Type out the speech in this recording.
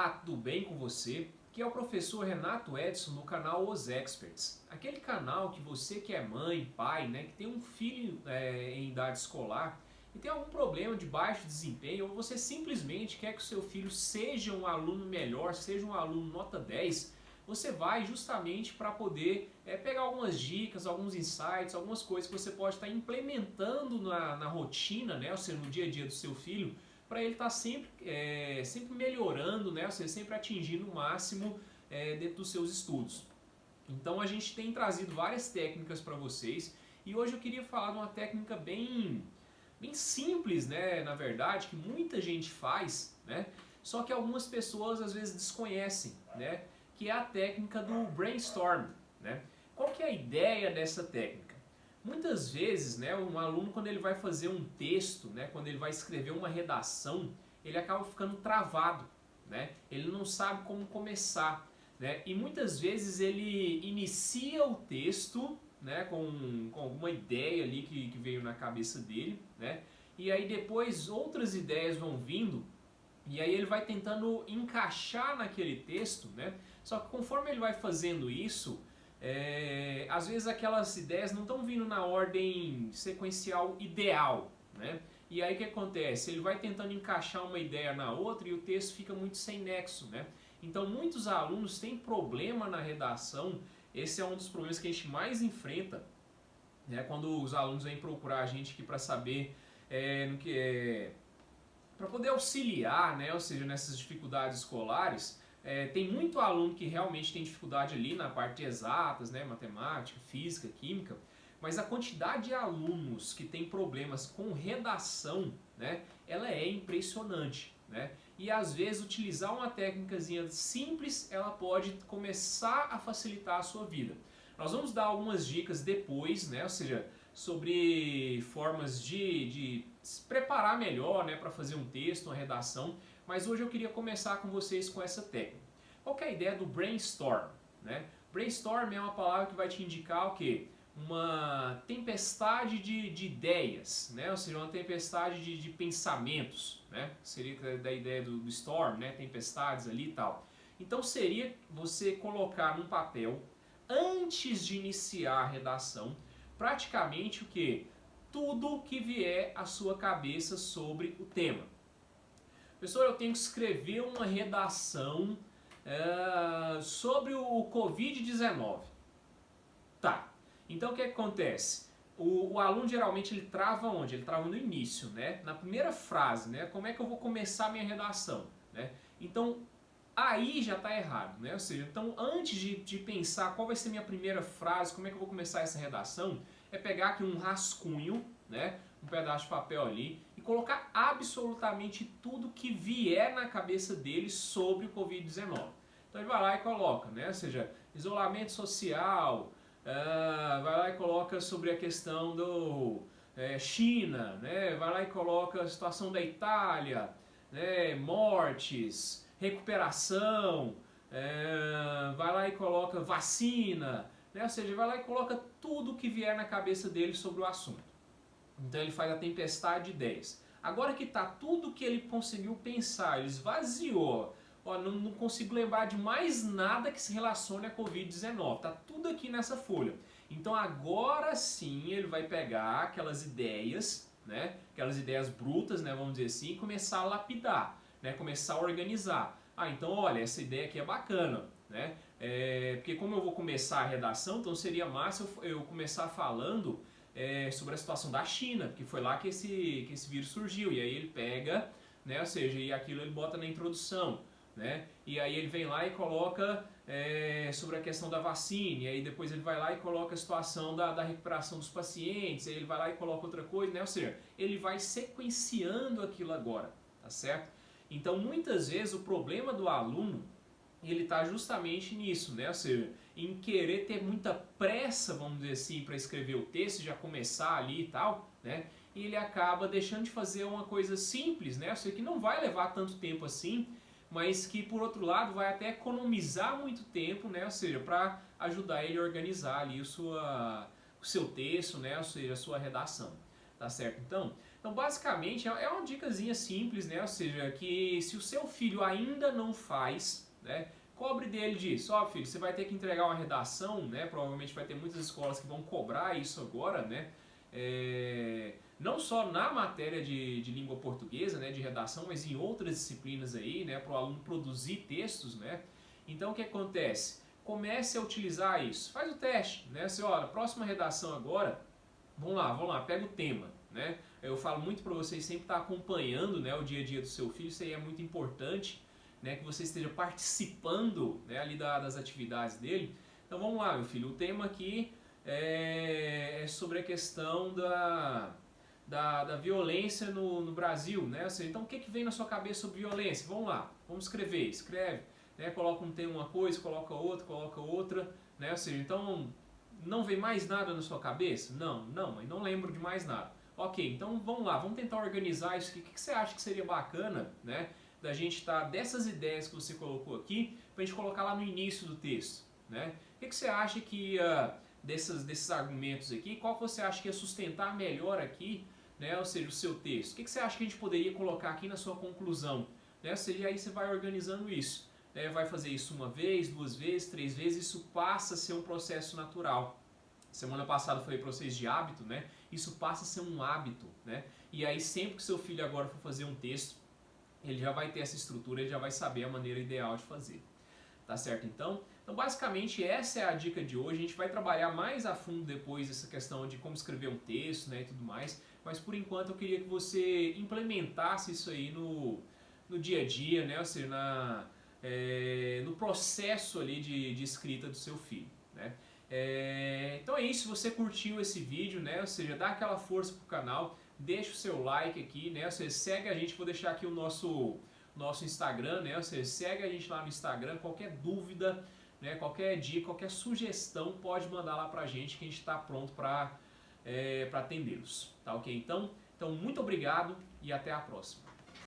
Olá, tudo bem com você? Aqui é o professor Renato Edson no canal Os Experts. Aquele canal que você que é mãe, pai, que tem um filho em idade escolar e tem algum problema de baixo desempenho ou você simplesmente quer que o seu filho seja um aluno melhor, seja um aluno nota 10, você vai justamente para poder pegar algumas dicas, alguns insights, algumas coisas que você pode estar implementando na rotina, ou seja, no dia a dia do seu filho, para ele estar sempre melhorando, ou seja, sempre atingindo o máximo dentro dos seus estudos. Então a gente tem trazido várias técnicas para vocês e hoje eu queria falar de uma técnica bem simples, na verdade, que muita gente faz, só que algumas pessoas às vezes desconhecem, que é a técnica do brainstorm. Qual que é a ideia dessa técnica? Muitas vezes, um aluno, quando ele vai fazer um texto, quando ele vai escrever uma redação, ele acaba ficando travado, ele não sabe como começar, e muitas vezes ele inicia o texto, com alguma ideia ali que veio na cabeça dele, e aí depois outras ideias vão vindo, e aí ele vai tentando encaixar naquele texto, só que conforme ele vai fazendo isso, às vezes aquelas ideias não estão vindo na ordem sequencial ideal, E aí o que acontece? Ele vai tentando encaixar uma ideia na outra e o texto fica muito sem nexo, Então muitos alunos têm problema na redação, esse é um dos problemas que a gente mais enfrenta, quando os alunos vêm procurar a gente aqui para saber para poder auxiliar, ou seja, nessas dificuldades escolares. Tem muito aluno que realmente tem dificuldade ali na parte de exatas, matemática, física, química, mas a quantidade de alunos que tem problemas com redação, ela é impressionante, E às vezes utilizar uma técnicazinha simples, ela pode começar a facilitar a sua vida. Nós vamos dar algumas dicas depois, ou seja, sobre formas de se preparar melhor, para fazer um texto, uma redação, mas hoje eu queria começar com vocês com essa técnica. Qual que é a ideia do brainstorm? Brainstorm é uma palavra que vai te indicar o quê? Uma tempestade de ideias, ou seja, uma tempestade de pensamentos, seria da ideia do storm, tempestades ali e tal. Então seria você colocar num papel, antes de iniciar a redação, praticamente o que? Tudo que vier à sua cabeça sobre o tema. Professor, eu tenho que escrever uma redação sobre o Covid-19. Tá, então o que acontece? O aluno geralmente ele trava onde? Ele trava no início, na primeira frase, como é que eu vou começar a minha redação? Então, aí já está errado, ou seja, então antes de pensar qual vai ser a minha primeira frase, como é que eu vou começar essa redação, é pegar aqui um rascunho, um pedaço de papel ali, e colocar absolutamente tudo que vier na cabeça dele sobre o Covid-19. Então ele vai lá e coloca, ou seja, isolamento social, vai lá e coloca sobre a questão do China, vai lá e coloca a situação da Itália, mortes, recuperação, vai lá e coloca vacina, ou seja, vai lá e coloca tudo que vier na cabeça dele sobre o assunto. Então ele faz a tempestade de ideias. Agora que está tudo que ele conseguiu pensar, ele esvaziou, não consigo lembrar de mais nada que se relacione a Covid-19, está tudo aqui nessa folha. Então agora sim ele vai pegar aquelas ideias, aquelas ideias brutas, vamos dizer assim, e começar a lapidar, começar a organizar. Então olha, essa ideia aqui é bacana, porque como eu vou começar a redação, então seria massa eu começar falando sobre a situação da China, porque foi lá que esse vírus surgiu, e aí ele pega, ou seja, e aquilo ele bota na introdução, e aí ele vem lá e coloca sobre a questão da vacina, e aí depois ele vai lá e coloca a situação da recuperação dos pacientes, aí ele vai lá e coloca outra coisa, ou seja, ele vai sequenciando aquilo agora, tá certo? Então muitas vezes o problema do aluno, ele está justamente nisso, ou seja, em querer ter muita pressa, vamos dizer assim, para escrever o texto, já começar ali e tal, e ele acaba deixando de fazer uma coisa simples, ou seja, que não vai levar tanto tempo assim, mas que por outro lado vai até economizar muito tempo, ou seja, para ajudar ele a organizar ali o seu texto, ou seja, a sua redação. Tá certo? Então basicamente é uma dicasinha simples, né? Ou seja, que se o seu filho ainda não faz, né? Cobre dele disso. Ó, filho, você vai ter que entregar uma redação, né? Provavelmente vai ter muitas escolas que vão cobrar isso agora, né? Não só na matéria de língua portuguesa, né? De redação, mas em outras disciplinas aí, né? Para o aluno produzir textos, né? Então o que acontece? Comece a utilizar isso. Faz o teste, né? Você, olha, próxima redação agora, vamos lá, pega o tema, né? Eu falo muito para vocês sempre estar acompanhando, né, o dia a dia do seu filho, isso aí é muito importante, né, que você esteja participando, né, ali das atividades dele. Então vamos lá, meu filho, o tema aqui é sobre a questão da violência no Brasil, né? Ou seja, então o que vem na sua cabeça sobre violência? Vamos lá, vamos escrever, escreve, né? Coloca um tema, uma coisa, coloca outra, né? Ou seja, então não vem mais nada na sua cabeça? Não, mas não lembro de mais nada. Ok, então vamos lá, vamos tentar organizar isso aqui. O que você acha que seria bacana, né? Da gente dessas ideias que você colocou aqui, para a gente colocar lá no início do texto, né? O que você acha que desses argumentos aqui, qual que você acha que ia sustentar melhor aqui, né? Ou seja, o seu texto? O que você acha que a gente poderia colocar aqui na sua conclusão? Né? Ou seja, aí você vai organizando isso. Né? Vai fazer isso uma vez, duas vezes, três vezes, isso passa a ser um processo natural. Semana passada eu falei para vocês de hábito, né? Isso passa a ser um hábito, né? E aí sempre que seu filho agora for fazer um texto, ele já vai ter essa estrutura, ele já vai saber a maneira ideal de fazer. Tá certo então? Então basicamente essa é a dica de hoje. A gente vai trabalhar mais a fundo depois essa questão de como escrever um texto, né, e tudo mais. Mas por enquanto eu queria que você implementasse isso aí no dia a dia, né? Ou seja, no processo ali de escrita do seu filho, né? Então é isso, se você curtiu esse vídeo, né? Ou seja, dá aquela força pro canal, deixa o seu like aqui, né? Ou seja, segue a gente, vou deixar aqui o nosso Instagram, né? Ou seja, segue a gente lá no Instagram, qualquer dúvida, né? Qualquer dica, qualquer sugestão, pode mandar lá pra gente que a gente está pronto para atendê-los, tá ok? Então muito obrigado e até a próxima.